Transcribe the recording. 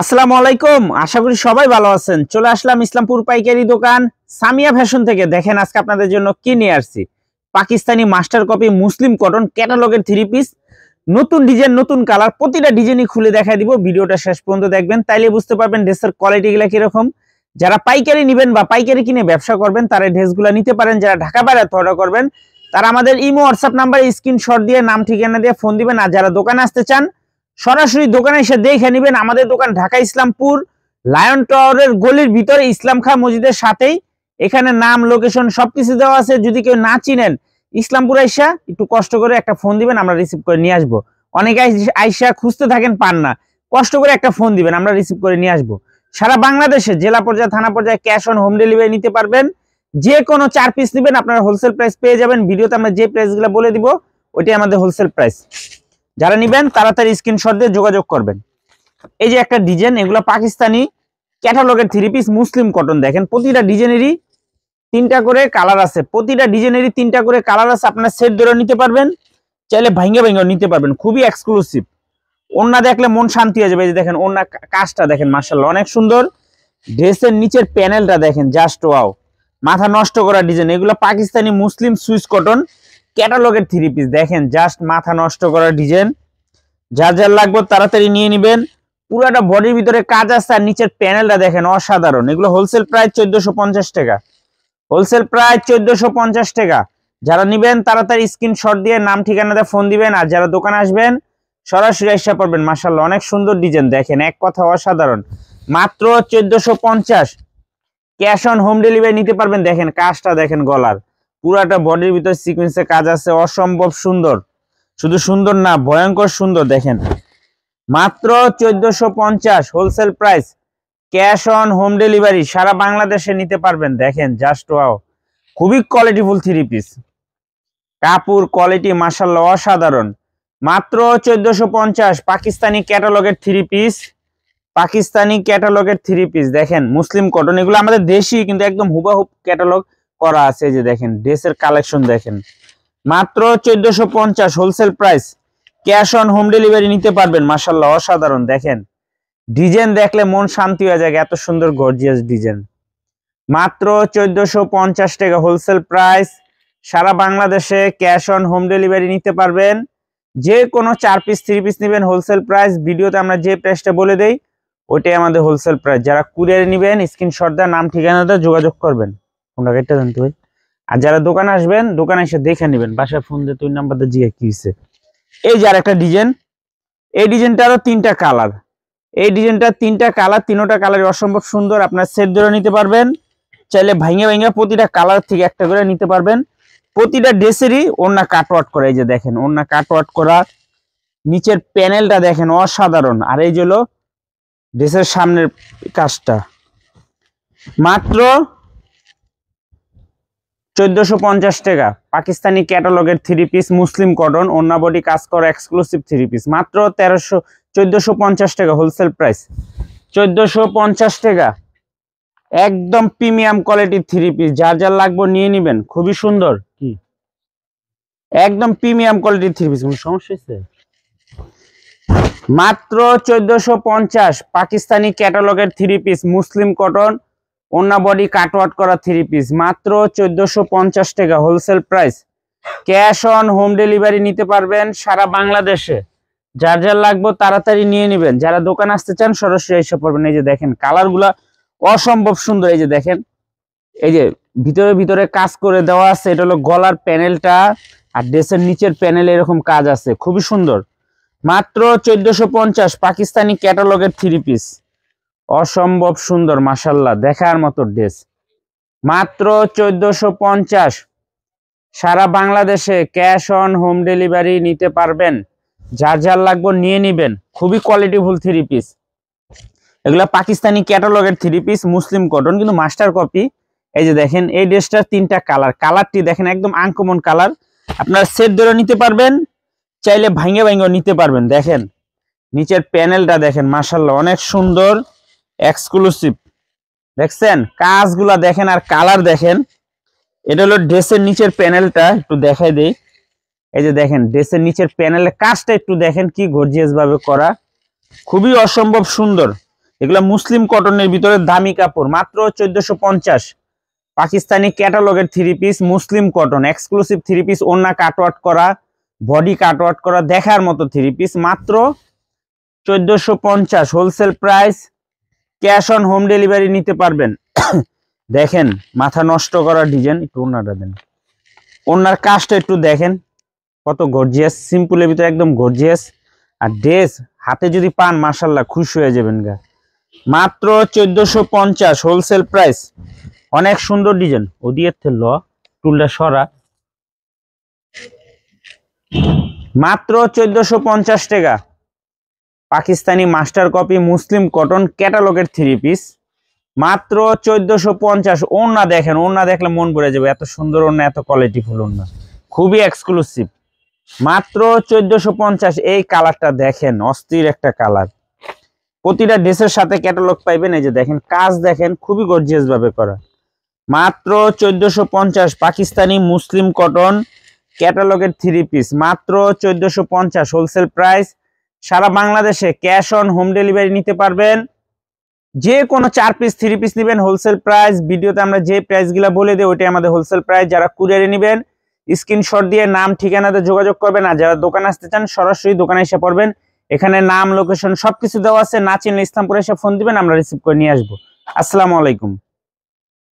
আসসালামু আলাইকুম, আশা করি সবাই ভালো আছেন। চলে আসলাম ইসলামপুর পাইকারি দোকান সামিয়া ফ্যাশন থেকে। দেখেন আজকে আপনাদের জন্য কি নিয়ে আসছি। পাকিস্তানি মাস্টার কপি মুসলিম কটন ক্যাটালগের থ্রি পিস, নতুন ডিজাইন, নতুন কালার, প্রতিটা ডিজাইনই খুলে দেখাই দিব। ভিডিওটা শেষ পর্যন্ত দেখবেন, তাইলে বুঝতে পারবেন ড্রেসের কোয়ালিটিগুলো কিরকম। যারা পাইকারি নেবেন বা পাইকারি কিনে ব্যবসা করবেন তারা ড্রেসগুলো নিতে পারেন। যারা ঢাকা বাইরে অর্ডার করবেন তারা আমাদের ইমো হোয়াটসঅ্যাপ নাম্বারে স্ক্রিনশট দিয়ে নাম ঠিকানা দিয়ে ফোন দিবেন। আর যারা দোকানে আসতে চান সরাসরি দোকানে এসে দেখে নেবেন। আমাদের দোকান ঢাকা ইসলামপুর লায়ন টাওয়ারের গলির ভিতরে ইসলাম খাঁ মসজিদের সাথেই। এখানে নাম, লোকেশন সবকিছু দেওয়া আছে। যদি কেউ না চিনেন ইসলামপুর আইসা একটু কষ্ট করে একটা ফোন দিবেন, আমরা রিসিভ করে নিয়ে আসবো। অনেকে আইসা খুঁজতে থাকেন, পান না, কষ্ট করে একটা ফোন দিবেন, আমরা রিসিভ করে নিয়ে আসবো। সারা বাংলাদেশে জেলা পর্যায়ে, থানা পর্যায়ে ক্যাশ অন হোম ডেলিভারি নিতে পারবেন। যে কোনো 4 পিস নেবেন আপনারা হোলসেল প্রাইস পেয়ে যাবেন। ভিডিওতে আমরা যে প্রাইসগুলো বলে দিব ওইটাই আমাদের হোলসেল প্রাইস। যারা নেবেন তাড়াতাড়ি স্ক্রিনশট দিয়ে যোগাযোগ করবেন। এই যে একটা ডিজাইন, এগুলো পাকিস্তানি ক্যাটালগের থ্রি পিস মুসলিম কটন। দেখেন প্রতিটা ডিজাইনেরই 3টা করে কালার আছে, প্রতিটা ডিজাইনেরই 3টা করে কালার আছে। আপনারা সেট ধরে নিতে পারবেন, চাইলে ভাঙ্গে ভাঙ্গে নিতে পারবেন। খুবই এক্সক্লুসিভ। ওন্না দেখলে মন শান্তি হয়ে যাবে। এই যে দেখেন ওন্না কাজটা দেখেন, মাশাআল্লাহ অনেক সুন্দর। ড্রেসের নিচের প্যানেলটা দেখেন, জাস্ট ওয়াও, মাথা নষ্ট করা ডিজাইন। এগুলো পাকিস্তানি মুসলিম সুইস কটন ক্যাটালগের থ্রি পিস। দেখেন জাস্ট মাথা নষ্ট করা ডিজাইন। যার যার লাগবে তাড়াতাড়ি নিয়ে নেবেন। পুরাটা বডির ভিতরে কাজ আছে আর নিচের প্যানেলটা দেখেন অসাধারণ। এগুলো হোলসেল প্রাইস 1450 টাকা, হোলসেল প্রাইস 1450 টাকা। যারা নেবেন তাড়াতাড়ি স্ক্রিনশট দিয়ে নাম ঠিকানাতে ফোন দিবেন। আর যারা দোকানে আসবেন সরাসরি এসে পড়বেন। মাশাআল্লাহ অনেক সুন্দর ডিজাইন, দেখেন এক কথা অসাধারণ। মাত্র 1450, ক্যাশ অন হোম ডেলিভারি নিতে পারবেন। দেখেন কাজটা দেখেন, গলার পুরাটা বডির ভিতরে সিকোয়েন্সের কাজ আছে, অসম্ভব সুন্দর। শুধু সুন্দর না, ভয়ঙ্কর সুন্দর। দেখেন মাত্র 1450 wholesale price, cash on home delivery, সারা বাংলাদেশে নিতে পারবেন। দেখেন জাস্ট ওয়াও, খুবই কোয়ালিটিফুল থ্রি পিস। কাপড় কোয়ালিটি মাশাআল্লাহ অসাধারণ। মাত্র 1450 পাকিস্তানি ক্যাটালগের থ্রি পিস, পাকিস্তানি ক্যাটালগের থ্রি পিস। দেখেন মুসলিম কটন, এগুলো আমাদের দেশি কিন্তু একদম হুবাহুব ক্যাটালগ করা আছে। যে দেখেন ড্রেসের কালেকশন দেখেন, মাত্র 1450 wholesale price, cash on home delivery নিতে পারবেন। মাশাআল্লাহ অসাধারণ। দেখেন ডিজাইন দেখলে মন শান্তি হয়ে যায়, এত সুন্দর গর্জিয়াস ডিজাইন। মাত্র 1450 টাকা হোলসেল প্রাইস, সারা বাংলাদেশে ক্যাশ অন হোম ডেলিভারি নিতে পারবেন। যে কোনো 4 পিস 3 পিস নেবেন হোলসেল প্রাইস। ভিডিওতে আমরা যে প্রাইসটা বলে দেই ওইটাই আমাদের হোলসেল প্রাইস। যারা কুরিয়ারে নেবেন স্ক্রিনশট দিয়ে নাম ঠিকানাতে যোগাযোগ করবেন। কোনটা কেটে জানতে হয়। আর যারা দোকানে আসবেন দোকানে এসে দেখে নেবেন, বাসায় ফোন দিয়ে 2 নাম্বার দিয়ে জিজ্ঞাসা কি হয়েছে। এই যে আরেকটা ডিজাইন, এই ডিজাইনটারও 3টা কালার। এই ডিজাইনটার 3টা কালার, 3টা কালারই অসম্ভব সুন্দর। আপনার সেট ধরে নিতে পারবেন, চাইলে ভাঙে ভাঙে প্রতিটা কালার থেকে একটা করে নিতে পারবেন। প্রতিটা ড্রেসেরই ওড়না কাটওয়ার্ক করা। এই যে দেখেন ওড়না কাটওয়ার্ক করা, নিচের প্যানেলটা দেখেন অসাধারণ। আর এই যে হলো ড্রেসের সামনের কাজটা। মাত্র 1450 টাকা পাকিস্তানি ক্যাটালগের থ্রি পিস মুসলিম কটন, ওন্না বডি কাজ করা এক্সক্লুসিভ থ্রি পিস। মাত্র 1450 টাকা হোলসেল প্রাইস, 1450 টাকা। একদম প্রিমিয়াম কোয়ালিটির থ্রি পিস, যার যার লাগবে নিয়ে নেবেন। খুবই সুন্দর, কি একদম প্রিমিয়াম কোয়ালিটির থ্রি পিস। কোনো সমস্যা হচ্ছে? মাত্র 1450 পাকিস্তানি ক্যাটালগের থ্রি পিস মুসলিম কটন, ওন্না বডি কাটওয়ার্ক করা থ্রি পিস। মাত্র 1450 টাকা wholesale price, cash on home delivery নিতে পারবেন সারা বাংলাদেশে। যার যার লাগবে তাড়াতাড়ি নিয়ে নেবেন। যারা দোকান আসতে চান সরাসরি এসে পড়বেন। এই যে দেখেন কালারগুলা অসম্ভব সুন্দর। এই যে দেখেন, এই যে ভিতরে ভিতরে কাজ করে দেওয়া আছে। এটা হলো গলার প্যানেলটা, আর ড্রেসের নিচের প্যানেলে এরকম কাজ আছে, খুবই সুন্দর। মাত্র 1450 পাকিস্তানি ক্যাটালগের থ্রি পিস, অসম্ভব সুন্দর মাশাআল্লাহ, দেখার মতো ড্রেস। মাত্র 1450, সারা বাংলাদেশে ক্যাশ অন হোম ডেলিভারি নিতে পারবেন। যার যার লাগবে নিয়ে নেবেন। খুবই কোয়ালিটিফুল থ্রি পিস। এগুলা পাকিস্তানি ক্যাটালগের থ্রি পিস মুসলিম কটন, কিন্তু মাস্টার কপি। এই যে দেখেন এই ড্রেসটার 3টা কালার। কালারটি দেখেন একদম আনকমন কালার। আপনারা সেট ধরে নিতে পারবেন, চাইলে ভাঙে ভাঙে নিতে পারবেন। দেখেন নিচের প্যানেলটা দেখেন মাশাআল্লাহ অনেক সুন্দর, এক্সক্লুসিভ। দেখছেন কাজগুলা দেখেন আর কালার দেখেন। এটা হলো ড্রেসের নিচের প্যানেলটা, একটু দেখাই দেই। এই যে দেখেন ড্রেসের নিচের প্যানেলের কাজটা একটু দেখেন কি গর্জিয়াস ভাবে করা, খুবই অসম্ভব সুন্দর। এগুলা মুসলিম কটনের ভিতরে দামি কাপড়, মাত্র 1450। পাকিস্তানি ক্যাটালগের থ্রি পিস মুসলিম কটন এক্সক্লুসিভ থ্রি পিস, ওন্না কাটওয়ার্ক করা, বডি কাটওয়ার্ক করা, দেখার মতো থ্রি পিস, মাত্র 1450 wholesale price. Cash on home delivery নিতে পারবেন। দেখেন মাথা নষ্ট করা ডিজাইন, একটু ওন্নাটা দেন, ওন্নার কাজটা একটু দেখেন কত গর্জিয়াস, সিম্পলের ভিতরে একদম গর্জিয়াস। আর ড্রেস হাতে যদি পান মাশাআল্লাহ খুশি হয়ে যাবেন গা। মাত্র 1450 হোলসেল প্রাইস। অনেক সুন্দর ডিজাইন, ওদিকে ল টুলটা সরা, মাত্র 1450 টাকা। পাকিস্তানি মাস্টার কপি মুসলিম কটন ক্যাটালগের থ্রি পিস, মাত্র 1450। ওড়না দেখেন, ওড়না দেখলে মন ভরে যাবে, এত সুন্দর ওড়না, এত কোয়ালিটিফুল ওড়না, খুবই এক্সক্লুসিভ, মাত্র 1450। এই কালারটা দেখেন, অস্থির একটা কালার। প্রতিটা ড্রেসের সাথে ক্যাটালগ পাইবেন। এই যে দেখেন কাজ দেখেন, খুবই গর্জিয়াস ভাবে করা, মাত্র 1450। পাকিস্তানি মুসলিম কটন ক্যাটালগের থ্রি পিস, মাত্র 1450 হোলসেল প্রাইস। সারা বাংলাদেশে ক্যাশ অন হোম ডেলিভারি নিতে পারবেন। যে কোনো 4 পিস 3 পিস নেবেন হোলসেল প্রাইস। ভিডিওতে আমরা যে প্রাইস গুলা বলে দিই ওইটাই আমাদের হোলসেল প্রাইস। যারা কুরিয়ারে নেবেন স্ক্রিনশট দিয়ে নাম ঠিকানাতে যোগাযোগ করবেন, আর যারা দোকানে আসতে চান সরাসরি দোকানে এসে পড়বেন। এখানে নাম লোকেশন সবকিছু দেওয়া আছে, না চিনলে ইসলামপুরে এসে ফোন দিবেন, আমরা রিসিভ করে নিয়ে আসবো। আসসালামু আলাইকুম।